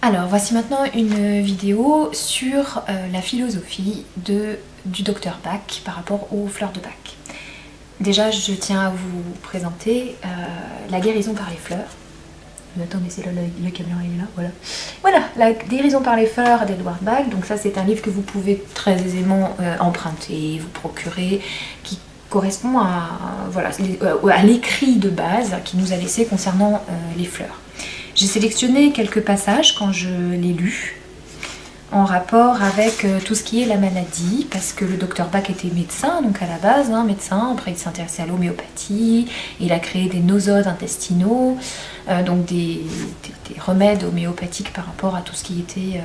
Alors voici maintenant une vidéo sur la philosophie du Dr Bach par rapport aux fleurs de Bach. Déjà je tiens à vous présenter la guérison par les fleurs. Attendez, c'est là, le camion il est là, voilà. Voilà, la guérison par les fleurs d'Edward Bach. Donc ça c'est un livre que vous pouvez très aisément emprunter, vous procurer, qui correspond à, voilà, à l'écrit de base qu'il nous a laissé concernant les fleurs. J'ai sélectionné quelques passages quand je l'ai lu en rapport avec tout ce qui est la maladie, parce que le docteur Bach était médecin, donc à la base, médecin, après il s'intéressait à l'homéopathie, il a créé des nosodes intestinaux, donc des remèdes homéopathiques par rapport à tout ce qui était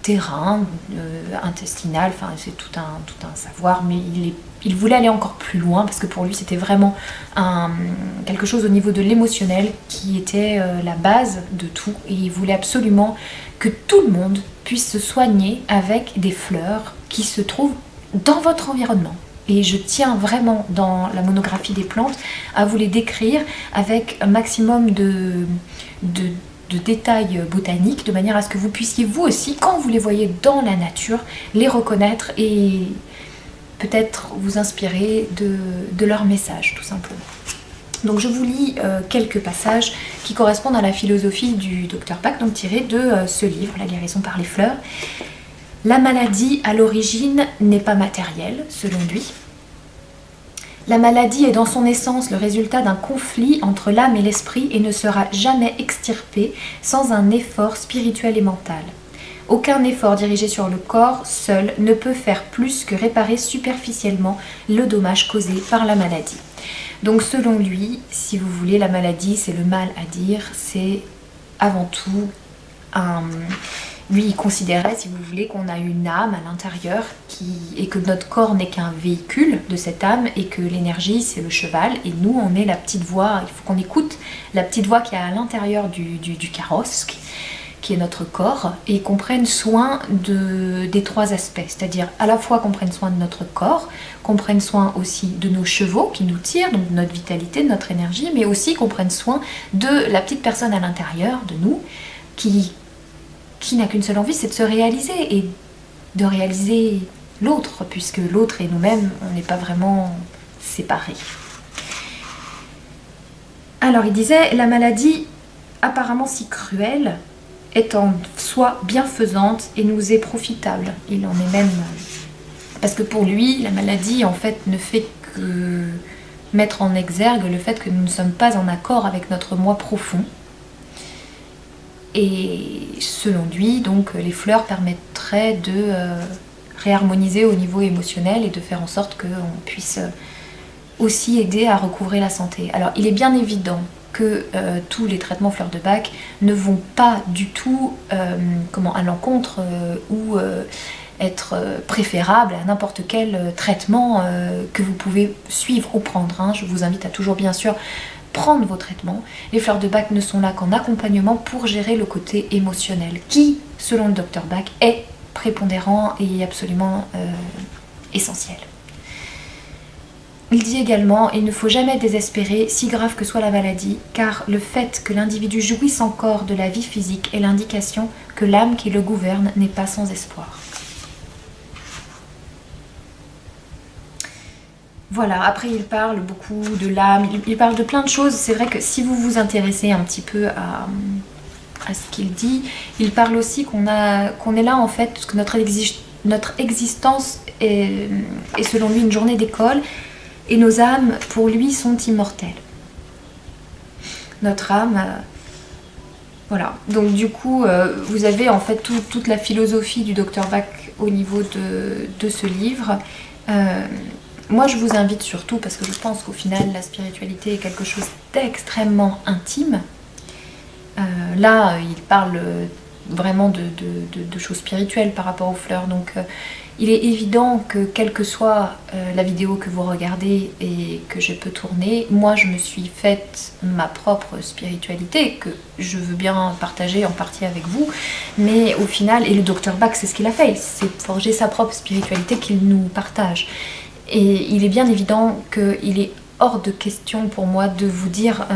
terrain, intestinal, enfin c'est tout un savoir, mais il voulait aller encore plus loin parce que pour lui c'était vraiment quelque chose au niveau de l'émotionnel qui était la base de tout, et il voulait absolument que tout le monde puisse se soigner avec des fleurs qui se trouvent dans votre environnement. Et je tiens vraiment dans la monographie des plantes à vous les décrire avec un maximum de détails botaniques, de manière à ce que vous puissiez vous aussi, quand vous les voyez dans la nature, les reconnaître et peut-être vous inspirer de leur message, tout simplement. Donc je vous lis quelques passages qui correspondent à la philosophie du Dr Bach, donc tiré de ce livre, La guérison par les fleurs. La maladie, à l'origine, n'est pas matérielle, selon lui. La maladie est dans son essence le résultat d'un conflit entre l'âme et l'esprit et ne sera jamais extirpée sans un effort spirituel et mental. Aucun effort dirigé sur le corps seul ne peut faire plus que réparer superficiellement le dommage causé par la maladie. Donc selon lui, si vous voulez, la maladie, c'est le mal à dire, c'est avant tout un... Lui, il considérait, si vous voulez, qu'on a une âme à l'intérieur et que notre corps n'est qu'un véhicule de cette âme et que l'énergie, c'est le cheval et nous, on est la petite voix. Il faut qu'on écoute la petite voix qui est à l'intérieur du carrosse, qui est notre corps, et qu'on prenne soin des trois aspects. C'est-à-dire à la fois qu'on prenne soin de notre corps, qu'on prenne soin aussi de nos chevaux qui nous tirent, donc de notre vitalité, de notre énergie, mais aussi qu'on prenne soin de la petite personne à l'intérieur de nous qui n'a qu'une seule envie, c'est de se réaliser et de réaliser l'autre, puisque l'autre et nous-mêmes, on n'est pas vraiment séparés. Alors il disait, la maladie apparemment si cruelle est en soi bienfaisante et nous est profitable. Il en est même... Parce que pour lui, la maladie en fait ne fait que mettre en exergue le fait que nous ne sommes pas en accord avec notre moi profond. Et selon lui, donc, les fleurs permettraient de réharmoniser au niveau émotionnel et de faire en sorte qu'on puisse aussi aider à recouvrer la santé. Alors il est bien évident que tous les traitements fleurs de Bach ne vont pas du tout à l'encontre ou être préférable à n'importe quel traitement que vous pouvez suivre ou prendre. Je vous invite à toujours bien sûr prendre vos traitements. Les fleurs de Bach ne sont là qu'en accompagnement pour gérer le côté émotionnel qui, selon le Dr Bach, est prépondérant et absolument essentiel. Il dit également, il ne faut jamais désespérer, si grave que soit la maladie, car le fait que l'individu jouisse encore de la vie physique est l'indication que l'âme qui le gouverne n'est pas sans espoir. Voilà, après il parle beaucoup de l'âme, il parle de plein de choses. C'est vrai que si vous vous intéressez un petit peu à ce qu'il dit, il parle aussi qu'on est là en fait, que notre existence est selon lui une journée d'école, et nos âmes pour lui sont immortelles. Notre âme, voilà. Donc du coup, vous avez en fait toute la philosophie du Dr Bach au niveau de ce livre. Moi je vous invite surtout, parce que je pense qu'au final la spiritualité est quelque chose d'extrêmement intime. Là il parle vraiment de choses spirituelles par rapport aux fleurs, donc il est évident que quelle que soit la vidéo que vous regardez et que je peux tourner, moi je me suis faite ma propre spiritualité que je veux bien partager en partie avec vous, mais au final, et le Dr Bach c'est ce qu'il a fait, c'est forger sa propre spiritualité qu'il nous partage. Et il est bien évident qu'il est hors de question pour moi de vous dire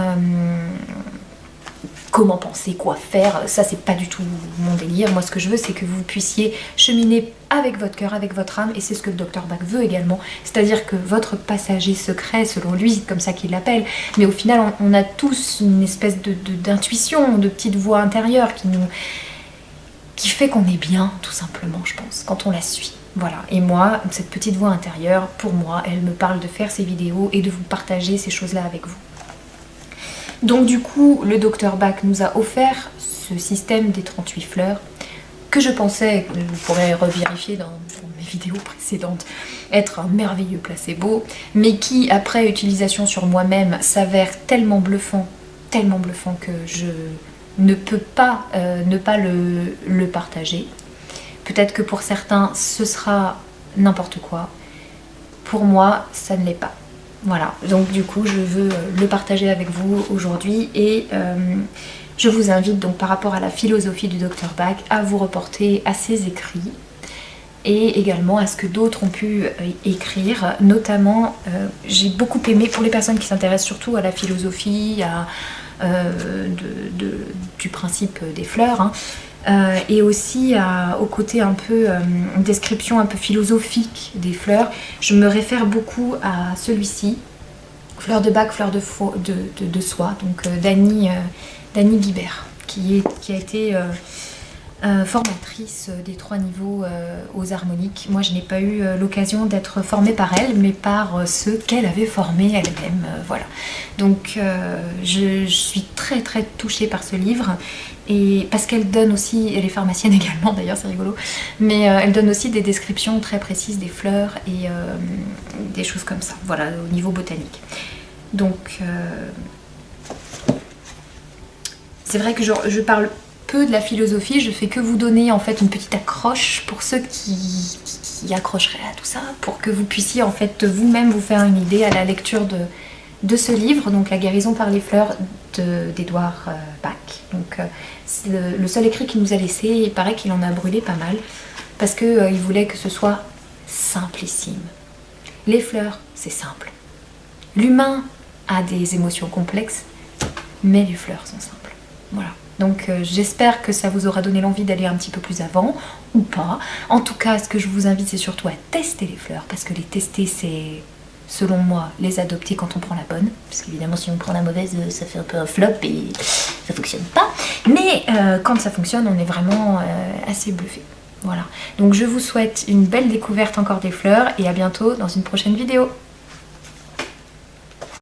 comment penser, quoi faire, ça c'est pas du tout mon délire. Moi ce que je veux c'est que vous puissiez cheminer avec votre cœur, avec votre âme, et c'est ce que le Dr Bach veut également, c'est-à-dire que votre passager secret, selon lui, comme ça qu'il l'appelle, mais au final on a tous une espèce d'intuition, de petite voix intérieure qui fait qu'on est bien, tout simplement, je pense, quand on la suit. Voilà, et moi, cette petite voix intérieure, pour moi, elle me parle de faire ces vidéos et de vous partager ces choses-là avec vous. Donc du coup, le Dr Bach nous a offert ce système des 38 fleurs que je pensais, vous pourrez revérifier dans mes vidéos précédentes, être un merveilleux placebo, mais qui, après utilisation sur moi-même, s'avère tellement bluffant que je ne peux pas ne pas le partager. Peut-être que pour certains, ce sera n'importe quoi. Pour moi, ça ne l'est pas. Voilà, donc du coup je veux le partager avec vous aujourd'hui et je vous invite donc par rapport à la philosophie du Dr Bach à vous reporter à ses écrits et également à ce que d'autres ont pu écrire. Notamment, j'ai beaucoup aimé, pour les personnes qui s'intéressent surtout à la philosophie, du principe des fleurs, hein, et aussi au côté un peu description un peu philosophique des fleurs, je me réfère beaucoup à celui-ci, Fleurs de Bach, Fleurs de soie, donc d'Annie Guibert, qui a été formatrice des 3 niveaux aux harmoniques. Moi je n'ai pas eu l'occasion d'être formée par elle, mais par ceux qu'elle avait formés elle-même, voilà. Donc je suis très très touchée par ce livre, et parce qu'elle donne aussi, elle est pharmacienne également d'ailleurs, c'est rigolo, mais elle donne aussi des descriptions très précises des fleurs et des choses comme ça, voilà, au niveau botanique. Donc c'est vrai que je parle peu de la philosophie, je fais que vous donner en fait une petite accroche pour ceux qui accrocheraient à tout ça, pour que vous puissiez en fait vous-même vous faire une idée à la lecture de ce livre, donc La guérison par les fleurs d'Edouard Bach. Donc c'est le seul écrit qu'il nous a laissé, et il paraît qu'il en a brûlé pas mal, parce qu'il voulait que ce soit simplissime. Les fleurs, c'est simple. L'humain a des émotions complexes, mais les fleurs sont simples. Voilà. Donc j'espère que ça vous aura donné l'envie d'aller un petit peu plus avant, ou pas. En tout cas, ce que je vous invite, c'est surtout à tester les fleurs, parce que les tester, c'est, selon moi, les adopter quand on prend la bonne. Parce qu'évidemment, si on prend la mauvaise, ça fait un peu un flop et ça fonctionne pas. Mais quand ça fonctionne, on est vraiment assez bluffé. Voilà. Donc je vous souhaite une belle découverte encore des fleurs, et à bientôt dans une prochaine vidéo.